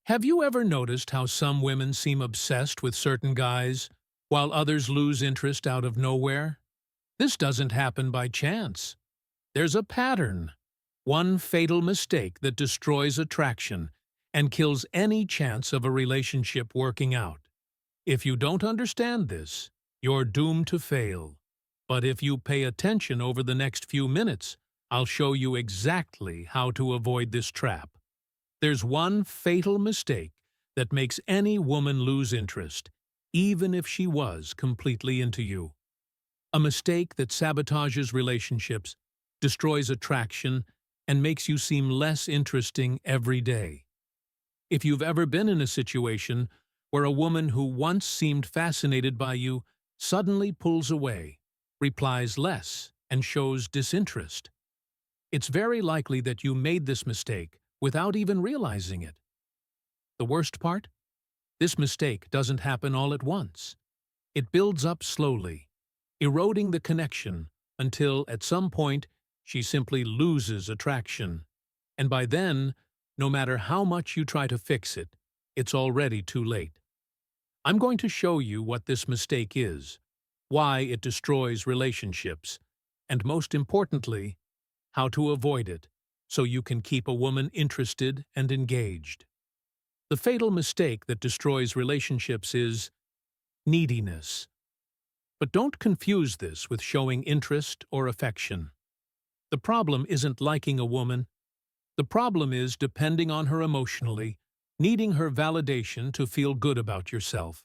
Have you ever noticed how some women seem obsessed with certain guys, while others lose interest out of nowhere? This doesn't happen by chance. There's a pattern, one fatal mistake that destroys attraction and kills any chance of a relationship working out. If you don't understand this, you're doomed to fail. But if you pay attention over the next few minutes, I'll show you exactly how to avoid this trap. There's one fatal mistake that makes any woman lose interest, even if she was completely into you. A mistake that sabotages relationships, destroys attraction, and makes you seem less interesting every day. If you've ever been in a situation where a woman who once seemed fascinated by you suddenly pulls away, replies less, and shows disinterest, it's very likely that you made this mistake without even realizing it. The worst part? This mistake doesn't happen all at once. It builds up slowly, eroding the connection until, at some point, she simply loses attraction. And by then, no matter how much you try to fix it, it's already too late. I'm going to show you what this mistake is, why it destroys relationships, and most importantly, how to avoid it so you can keep a woman interested and engaged. The fatal mistake that destroys relationships is neediness. But don't confuse this with showing interest or affection. The problem isn't liking a woman. The problem is depending on her emotionally, needing her validation to feel good about yourself.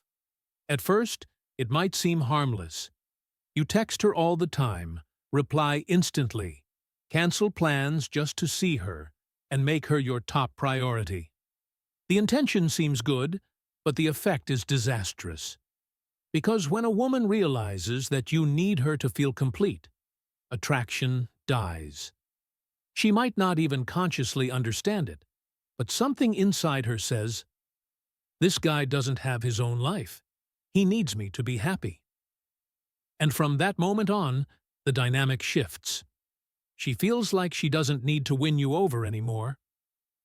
At first, it might seem harmless. You text her all the time, reply instantly, cancel plans just to see her, and make her your top priority. The intention seems good, but the effect is disastrous. Because when a woman realizes that you need her to feel complete, attraction dies. She might not even consciously understand it, but something inside her says, "This guy doesn't have his own life. He needs me to be happy." And from that moment on, the dynamic shifts. She feels like she doesn't need to win you over anymore.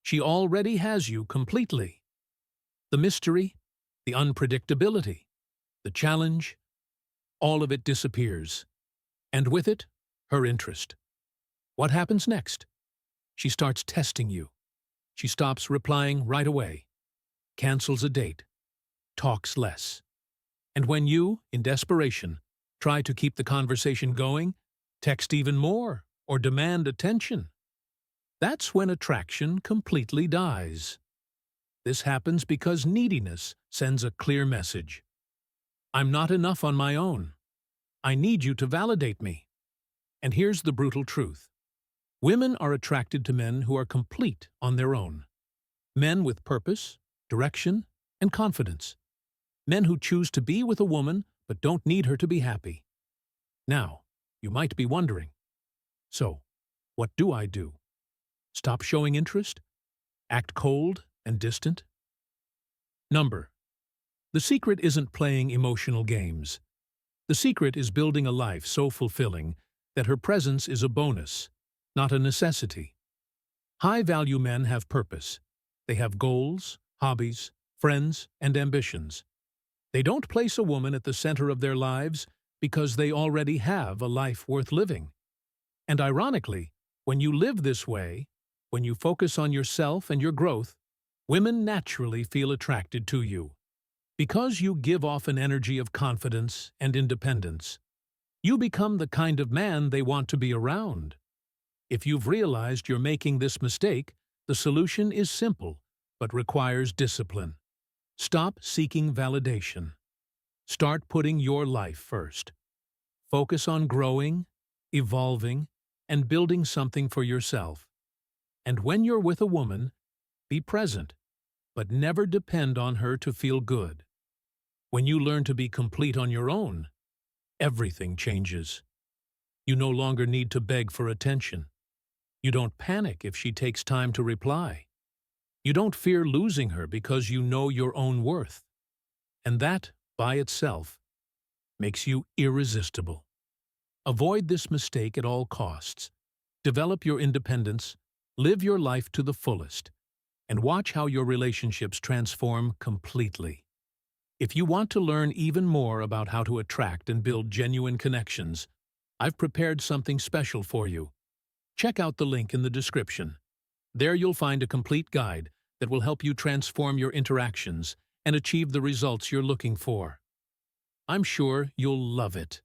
She already has you completely. The mystery, the unpredictability, the challenge, all of it disappears. And with it, her interest. What happens next? She starts testing you. She stops replying right away, cancels a date, talks less. And when you, in desperation, try to keep the conversation going, text even more, or demand attention, that's when attraction completely dies. This happens because neediness sends a clear message. I'm not enough on my own. I need you to validate me. And here's the brutal truth. Women are attracted to men who are complete on their own. Men with purpose, direction, and confidence. Men who choose to be with a woman but don't need her to be happy. Now, you might be wondering, so, what do I do? Stop showing interest? Act cold and distant? The secret isn't playing emotional games. The secret is building a life so fulfilling that her presence is a bonus, not a necessity. High-value men have purpose. They have goals, hobbies, friends, and ambitions. They don't place a woman at the center of their lives because they already have a life worth living. And ironically, when you live this way, when you focus on yourself and your growth, women naturally feel attracted to you. Because you give off an energy of confidence and independence, you become the kind of man they want to be around. If you've realized you're making this mistake, the solution is simple, but requires discipline. Stop seeking validation. Start putting your life first. Focus on growing, evolving, and building something for yourself. And when you're with a woman, be present, but never depend on her to feel good. When you learn to be complete on your own, everything changes. You no longer need to beg for attention. You don't panic if she takes time to reply. You don't fear losing her because you know your own worth. And that, by itself, makes you irresistible. Avoid this mistake at all costs. Develop your independence, live your life to the fullest, and watch how your relationships transform completely. If you want to learn even more about how to attract and build genuine connections, I've prepared something special for you. Check out the link in the description. There you'll find a complete guide that will help you transform your interactions and achieve the results you're looking for. I'm sure you'll love it.